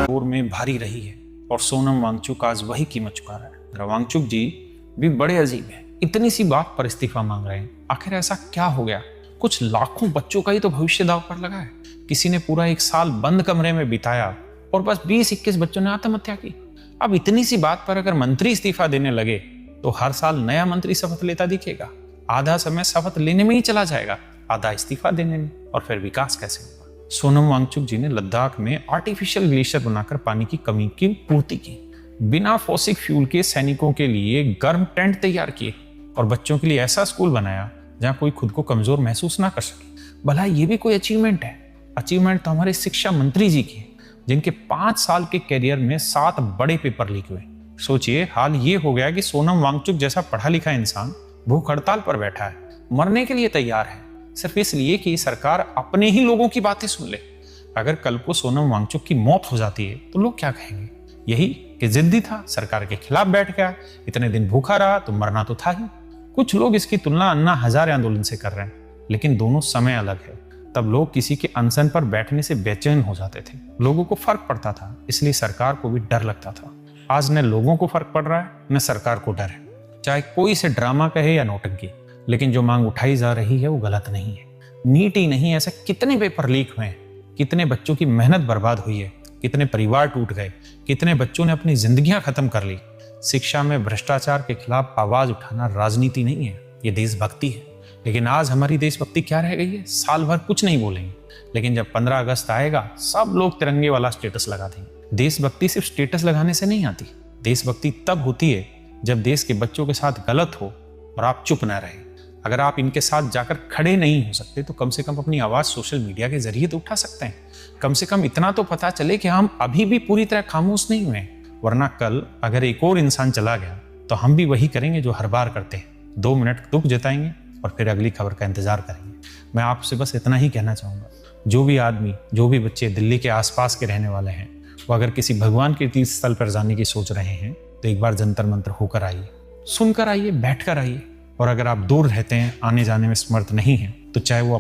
दौर में भारी रही है और सोनम वांगचुक आज वही कीमत चुका रहा है। वांगचुक जी भी बड़े अजीब हैं, इतनी सी बात पर इस्तीफा मांग रहे हैं। आखिर ऐसा क्या हो गया? कुछ लाखों बच्चों का ही तो भविष्य दांव पर लगा है। किसी ने पूरा 1 साल बंद कमरे में बिताया और बस 20-21 बच्चों ने आत्महत्या की। अब इतनी सी बात पर अगर मंत्री इस्तीफा देने लगे तो हर साल नया मंत्री शपथ लेता दिखेगा। आधा समय शपथ लेने में ही चला जाएगा, आधा इस्तीफा देने में, और फिर विकास कैसे होगा? सोनम वांगचुक जी ने लद्दाख में आर्टिफिशियल ग्लेशियर बनाकर पानी की कमी की पूर्ति की, बिना फॉसिल फ्यूल के सैनिकों के लिए गर्म टेंट तैयार किए और बच्चों के लिए ऐसा स्कूल बनाया जहां कोई खुद को कमजोर महसूस ना कर सके। भला ये भी कोई अचीवमेंट है? अचीवमेंट तो हमारे शिक्षा मंत्री जी की है, जिनके 5 साल के कैरियर में 7 बड़े पेपर लीक हुए। सोचिए, हाल ये हो गया कि सोनम वांगचुक जैसा पढ़ा लिखा इंसान भूख हड़ताल पर बैठा है, मरने के लिए तैयार है, सिर्फ इसलिए कि सरकार अपने ही लोगों की बातें सुन ले। अगर कल को सोनम वांगचुक की मौत हो जाती है तो लोग क्या कहेंगे? यही कि जिद्दी था, सरकार के खिलाफ बैठ गया, इतने दिन भूखा रहा तो मरना तो था ही। कुछ लोग इसकी तुलना अन्ना हजारे आंदोलन से कर रहे हैं, लेकिन दोनों समय अलग है। तब लोग किसी के अनशन पर बैठने से बेचैन हो जाते थे, लोगों को फर्क पड़ता था, इसलिए सरकार को भी डर लगता था। आज न लोगों को फर्क पड़ रहा है न सरकार को डर है। चाहे कोई इसे ड्रामा कहे या नौटंकी, लेकिन जो मांग उठाई जा रही है वो गलत नहीं है। नीट ही नहीं, ऐसे कितने पेपर लीक हुए हैं, कितने बच्चों की मेहनत बर्बाद हुई है, कितने परिवार टूट गए, कितने बच्चों ने अपनी जिंदगियां खत्म कर ली। शिक्षा में भ्रष्टाचार के खिलाफ आवाज उठाना राजनीति नहीं है, ये देशभक्ति है। लेकिन आज हमारी देशभक्ति क्या रह गई है? साल भर कुछ नहीं बोलेंगे, लेकिन जब 15 अगस्त आएगा सब लोग तिरंगे वाला स्टेटस लगा देंगे। देशभक्ति सिर्फ स्टेटस लगाने से नहीं आती। देशभक्ति तब होती है जब देश के बच्चों के साथ गलत हो और आप चुप ना रहे। अगर आप इनके साथ जाकर खड़े नहीं हो सकते तो कम से कम अपनी आवाज सोशल मीडिया के जरिए तो उठा सकते हैं। कम से कम इतना तो पता चले कि हम अभी भी पूरी तरह खामोश नहीं हुए, वरना कल अगर एक और इंसान चला गया तो हम भी वही करेंगे जो हर बार करते हैं, 2 मिनट दुख जताएंगे और फिर अगली खबर का इंतजार करेंगे। मैं आपसे बस इतना ही कहना चाहूंगा, जो भी आदमी, जो भी बच्चे दिल्ली के आसपास के रहने वाले हैं, वो अगर किसी भगवान के तीर्थ स्थल पर जाने की सोच रहे हैं तो एक बार जंतर मंतर होकर आइए, सुनकर आइए, बैठकर आइए। और अगर आप दूर रहते हैं, आने जाने में समर्थ नहीं हैं, तो चाहे वो